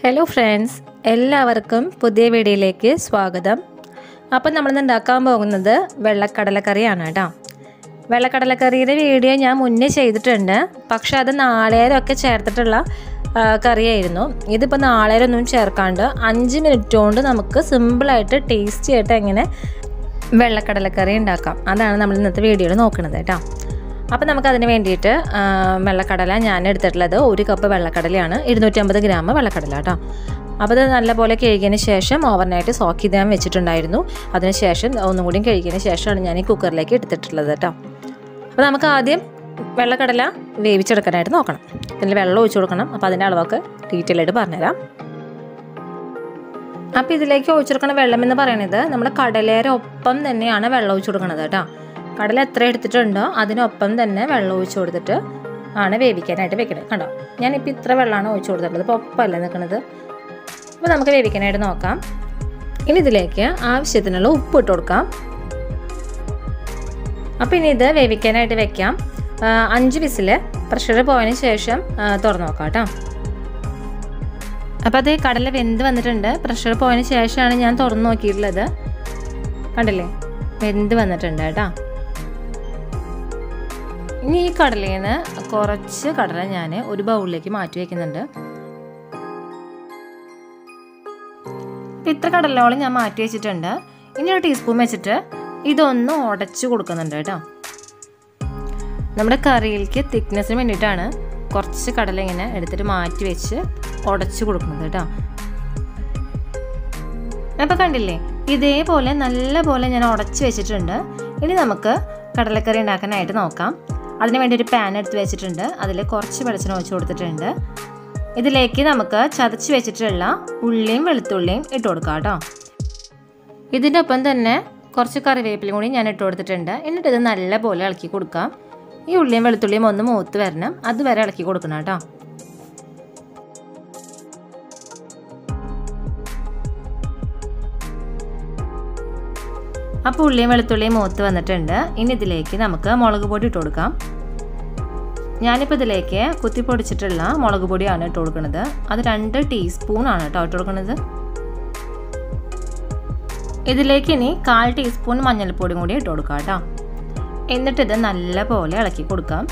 Hello friends, എല്ലാവർക്കും പുതിയ വീഡിയോയിലേക്ക് സ്വാഗതം. അപ്പോൾ നമ്മൾ ഇന്ന് ഉണ്ടാക്കാൻ പോകുന്നത് വെള്ളക്കടലക്കറിയാണ് ട്ടോ. വെള്ളക്കടലക്കറിയുടെ വീഡിയോ ഞാൻ മുന്നേ ചെയ്തിട്ടുണ്ട്. പക്ഷേ അത് നാളികേരമൊക്കെ ചേർത്തിട്ടുള്ള കറിയായിരുന്നു. ഇതിപ്പോൾ നാളികേരമൊന്നും ചേർക്കാണ്ട് 5 മിനിറ്റ് കൊണ്ട് നമുക്ക് സിമ്പിൾ ആയിട്ട് ടേസ്റ്റി ആയിട്ട് എങ്ങനെ വെള്ളക്കടലക്കറി ഉണ്ടാക്കാം. അതാണ് നമ്മൾ ഇന്നത്തെ വീഡിയോയിൽ നോക്കുന്നത് ട്ടോ. അപ്പോൾ നമുക്ക് അതിന് വേണ്ടിയിട്ട് വെള്ളക്കടല ഞാൻ എടുത്തിട്ടുള്ളത് 1 കപ്പ് വെള്ളക്കടലയാണ്, 250 ഗ്രാം വെള്ളക്കടല കേട്ടോ. അപ്പോൾ അത് നല്ലപോലെ കഴുകിയതിന് ശേഷം ഓവർനൈറ്റ് സോക്ക് ചെയ്താൻ വെച്ചിട്ടുണ്ടായിരുന്നു. അതിനുശേഷം ഒന്നും കൂടി കഴുകിയതിന് ശേഷമാണ് ഞാൻ ഈ കുക്കറിലേക്ക് എടുത്തിട്ടുള്ളത് കേട്ടോ. അപ്പോൾ നമുക്ക് ആദ്യം വെള്ളക്കടല വേവിച്ചെടുക്കാനായിട്ട് നോക്കണം. ഇതിൽ വെള്ളം ഒഴിച്ചു കൊടുക്കണം. അപ്പോൾ അതിൻ്റെ അളവൊക്കെ ഡീറ്റെയിൽ ആയിട്ട് പറഞ്ഞുതരാം. അപ്പോൾ ഇതിലേക്ക് ഒഴിച്ചെടുക്കുന്ന വെള്ളം എന്ന് പറയുന്നത് നമ്മുടെ കടലയുടെ ഒപ്പം തന്നെയാണ് വെള്ളം ഒഴിച്ചു കൊടുക്കുന്നത് കേട്ടോ. കടല എത്ര എടുത്തിട്ടുണ്ടോ അതിനൊപ്പം തന്നെ വെള്ളം ഒഴിച്ചു കൊടുത്തിട്ട് ആണ് വേവിക്കാനായിട്ട് വെക്കുന്നത്. കണ്ടോ, ഞാനിപ്പോൾ ഇത്ര വെള്ളമാണ് ഒഴിച്ചു കൊടുത്തിട്ടുള്ളത്, ഇപ്പോൾ ഒപ്പമല്ലേ നിൽക്കുന്നത്. അപ്പോൾ നമുക്ക് വേവിക്കാനായിട്ട് നോക്കാം. ഇനി ഇതിലേക്ക് ആവശ്യത്തിനുള്ള ഉപ്പ് ഇട്ട് കൊടുക്കാം. അപ്പോൾ ഇനി ഇത് വേവിക്കാനായിട്ട് വെക്കാം. 5 വിസിൽ പ്രഷർ പോയതിന് ശേഷം തുറന്ന് നോക്കാം കേട്ടോ. അപ്പോൾ അത് കടല വെന്ത് വന്നിട്ടുണ്ട്. പ്രഷർ പോയതിന് ശേഷമാണ് ഞാൻ തുറന്ന് നോക്കിയിട്ടുള്ളത്. കണ്ടില്ലേ, വെന്ത് വന്നിട്ടുണ്ട് കേട്ടോ. ഇനി ഈ കടലയിൽ നിന്ന് കുറച്ച് കടല ഞാൻ ഒരു ബൗളിലേക്ക് മാറ്റി വയ്ക്കുന്നുണ്ട്. ഇത്ര കടലോളം ഞാൻ മാറ്റി വെച്ചിട്ടുണ്ട്. ഇനി ഒരു ടീസ്പൂൺ വെച്ചിട്ട് ഇതൊന്ന് ഉടച്ചു കൊടുക്കുന്നുണ്ട് കേട്ടോ. നമ്മുടെ കറിയിലേക്ക് തിക്നെസ്സിന് വേണ്ടിയിട്ടാണ് കുറച്ച് കടല ഇങ്ങനെ എടുത്തിട്ട് മാറ്റി വെച്ച് ഉടച്ചു കൊടുക്കുന്നത് കേട്ടോ. അപ്പോൾ കണ്ടില്ലേ, ഇതേപോലെ നല്ലപോലെ ഞാൻ ഉടച്ചു വെച്ചിട്ടുണ്ട്. ഇനി നമുക്ക് കടലക്കറി ഉണ്ടാക്കാനായിട്ട് നോക്കാം. അതിന് വേണ്ടി ഒരു പാൻ എടുത്ത് വെച്ചിട്ടുണ്ട്. അതിൽ കുറച്ച് വെളിച്ചെണ്ണ ഒഴിച്ച് കൊടുത്തിട്ടുണ്ട്. ഇതിലേക്ക് നമുക്ക് ചതച്ച് വെച്ചിട്ടുള്ള ഉള്ളിയും വെളുത്തുള്ളിയും ഇട്ട് കൊടുക്കാം കേട്ടോ. ഇതിൻ്റെ ഒപ്പം തന്നെ കുറച്ച് കറിവേപ്പിലും കൂടി ഞാൻ ഇട്ട് കൊടുത്തിട്ടുണ്ട്. എന്നിട്ട് ഇത് നല്ലപോലെ ഇളക്കി കൊടുക്കാം. ഈ ഉള്ളിയും വെളുത്തുള്ളിയും ഒന്ന് മൂത്ത് വരണം, അതുവരെ ഇളക്കി കൊടുക്കണം കേട്ടോ. അപ്പോൾ ഉള്ളിയും വെളുത്തുള്ളിയും മൂത്ത് വന്നിട്ടുണ്ട്. ഇനി ഇതിലേക്ക് നമുക്ക് മുളക് പൊടി ഇട്ട് കൊടുക്കാം. ഞാനിപ്പോൾ ഇതിലേക്ക് കുത്തി പൊടിച്ചിട്ടുള്ള മുളക് പൊടിയാണ് ഇട്ട് കൊടുക്കുന്നത്. അത് 2 ടീസ്പൂണാണ് കേട്ടോ ഇട്ട് കൊടുക്കുന്നത്. ഇതിലേക്ക് ഇനി 1/4 ടീസ്പൂൺ മഞ്ഞൾപ്പൊടിയും കൂടി ഇട്ട് കൊടുക്കാം കേട്ടോ. എന്നിട്ടിത് നല്ലപോലെ ഇളക്കി കൊടുക്കാം.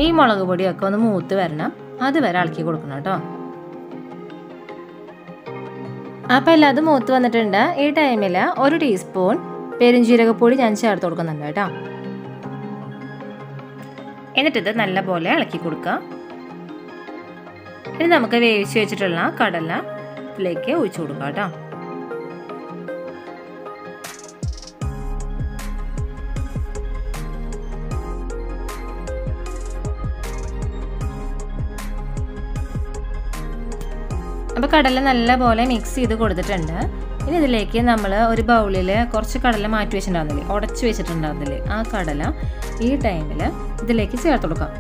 ഈ മുളക് പൊടിയൊക്കെ ഒന്ന് മൂത്ത് വരണം, അതുവരെ ഇളക്കി കൊടുക്കണം കേട്ടോ. അപ്പോൾ എല്ലാതും മൂത്ത് വന്നിട്ടുണ്ട്. ഈ ടൈമിൽ 1 ടീസ്പൂൺ പെരുംജീരകപ്പൊടി ഞാൻ ചേർത്ത് കൊടുക്കുന്നുണ്ട് കേട്ടോ. എന്നിട്ടിത് നല്ലപോലെ ഇളക്കി കൊടുക്കുക. ഇനി നമുക്ക് വേവിച്ച് വെച്ചിട്ടുള്ള കടല ഇതിലേക്ക് ഒഴിച്ചു കൊടുക്കാം കേട്ടോ. അപ്പോൾ കടല നല്ലപോലെ മിക്സ് ചെയ്ത് കൊടുത്തിട്ടുണ്ട്. ഇനി ഇതിലേക്ക് നമ്മൾ ഒരു ബൗളിൽ കുറച്ച് കടല മാറ്റി വെച്ചിട്ടുണ്ടാകുന്നില്ലേ, ഉടച്ച് വെച്ചിട്ടുണ്ടാകുന്നില്ലേ, ആ കടല ഈ ടൈമിൽ ഇതിലേക്ക് ചേർത്ത് കൊടുക്കാം.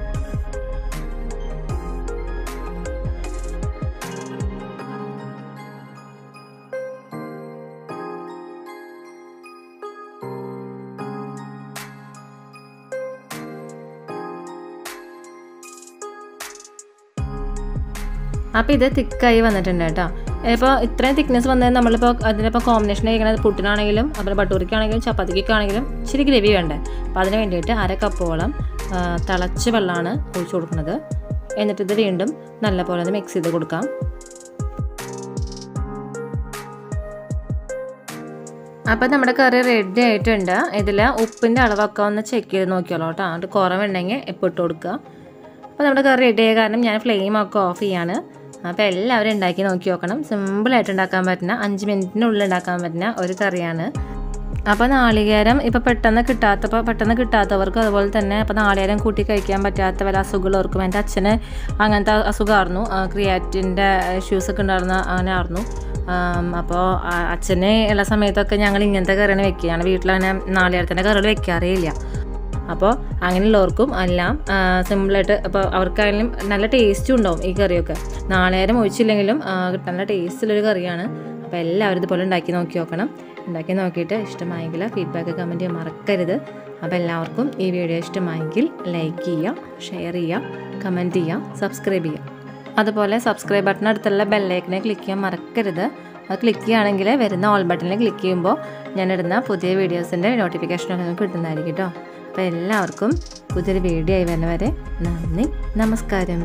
അപ്പോൾ ഇത് തിക്കായി വന്നിട്ടുണ്ട് കേട്ടോ. ഇപ്പോൾ ഇത്രയും തിക്നെസ് വന്നത് നമ്മളിപ്പോൾ അതിനിപ്പോൾ കോമ്പിനേഷൻ കഴിക്കുന്നത് പുട്ടിനാണെങ്കിലും അതുപോലെ ബട്ടൂരിക്കാണെങ്കിലും ചപ്പാത്തിക്കാണെങ്കിലും ഇച്ചിരി ഗ്രേവി വേണ്ടേ. അപ്പോൾ അതിന് വേണ്ടിയിട്ട് 1/2 കപ്പോളം തിളച്ച വെള്ളമാണ് ഒഴിച്ചു കൊടുക്കുന്നത്. എന്നിട്ടിത് വീണ്ടും നല്ലപോലെ ഒന്ന് മിക്സ് ചെയ്ത് കൊടുക്കാം. അപ്പോൾ നമ്മുടെ കറി റെഡി ആയിട്ടുണ്ട്. ഇതിൽ ഉപ്പിൻ്റെ അളവൊക്കെ ഒന്ന് ചെക്ക് ചെയ്ത് നോക്കിയോളൂ കേട്ടോ. അത് കുറവുണ്ടെങ്കിൽ ഇപ്പോൾ ഇട്ട് കൊടുക്കുക. അപ്പോൾ നമ്മുടെ കറി റെഡി ആയ കാരണം ഞാൻ ഫ്ലെയിമൊക്കെ ഓഫ് ചെയ്യാണ്. അപ്പോൾ എല്ലാവരും ഉണ്ടാക്കി നോക്കി നോക്കണം. സിമ്പിളായിട്ട് ഉണ്ടാക്കാൻ പറ്റുന്ന 5 മിനിറ്റിനുള്ളിൽ ഉണ്ടാക്കാൻ പറ്റുന്ന ഒരു കറിയാണ്. അപ്പോൾ നാളികേരം ഇപ്പോൾ പെട്ടെന്ന് കിട്ടാത്തവർക്കും അതുപോലെ തന്നെ ഇപ്പോൾ നാളികേരം കൂട്ടി കഴിക്കാൻ പറ്റാത്ത വല്ല അസുഖമുള്ളവർക്കും, എൻ്റെ അച്ഛന് അങ്ങനത്തെ അസുഖമായിരുന്നു, ക്രിയാറ്റിൻ്റെ ഇഷ്യൂസൊക്കെ ഉണ്ടായിരുന്ന അങ്ങനെ ആയിരുന്നു. അപ്പോൾ അച്ഛന് ഉള്ള സമയത്തൊക്കെ ഞങ്ങൾ ഇങ്ങനത്തെ കറിയാണ് വെക്കുകയാണ്. വീട്ടിലങ്ങനെ നാളികേരത്തിൻ്റെ കറികൾ വെക്കാറേ ഇല്ല. അപ്പോൾ അങ്ങനെയുള്ളവർക്കും എല്ലാം സിമ്പിളായിട്ട്, അപ്പോൾ അവർക്കായാലും നല്ല ടേസ്റ്റും ഉണ്ടാവും ഈ കറിയൊക്കെ. നാളികേരം ഒഴിച്ചില്ലെങ്കിലും നല്ല ടേസ്റ്റുള്ളൊരു കറിയാണ്. അപ്പോൾ എല്ലാവരും ഇതുപോലെ ഉണ്ടാക്കി നോക്കി നോക്കണം. ഉണ്ടാക്കി നോക്കിയിട്ട് ഇഷ്ടമായെങ്കിൽ ഫീഡ്ബാക്ക് കമൻറ്റ് ചെയ്യാൻ മറക്കരുത്. അപ്പോൾ എല്ലാവർക്കും ഈ വീഡിയോ ഇഷ്ടമായെങ്കിൽ ലൈക്ക് ചെയ്യുക, ഷെയർ ചെയ്യുക, കമൻറ്റ് ചെയ്യുക, സബ്സ്ക്രൈബ് ചെയ്യുക. അതുപോലെ സബ്സ്ക്രൈബ് ബട്ടൺ അടുത്തുള്ള ബെല്ലൈക്കനെ ക്ലിക്ക് ചെയ്യാൻ മറക്കരുത്. അത് ക്ലിക്ക് ചെയ്യുകയാണെങ്കിൽ വരുന്ന ഓൾ ബട്ടണിൽ ക്ലിക്ക് ചെയ്യുമ്പോൾ ഞാനിടുന്ന പുതിയ വീഡിയോസിൻ്റെ നോട്ടിഫിക്കേഷനൊക്കെ നിങ്ങൾക്ക് കിട്ടുന്നതായിരിക്കും കേട്ടോ. അപ്പോൾ എല്ലാവർക്കും പുതിയൊരു വീഡിയോ ആയി വരുന്നവരെ നന്ദി, നമസ്കാരം.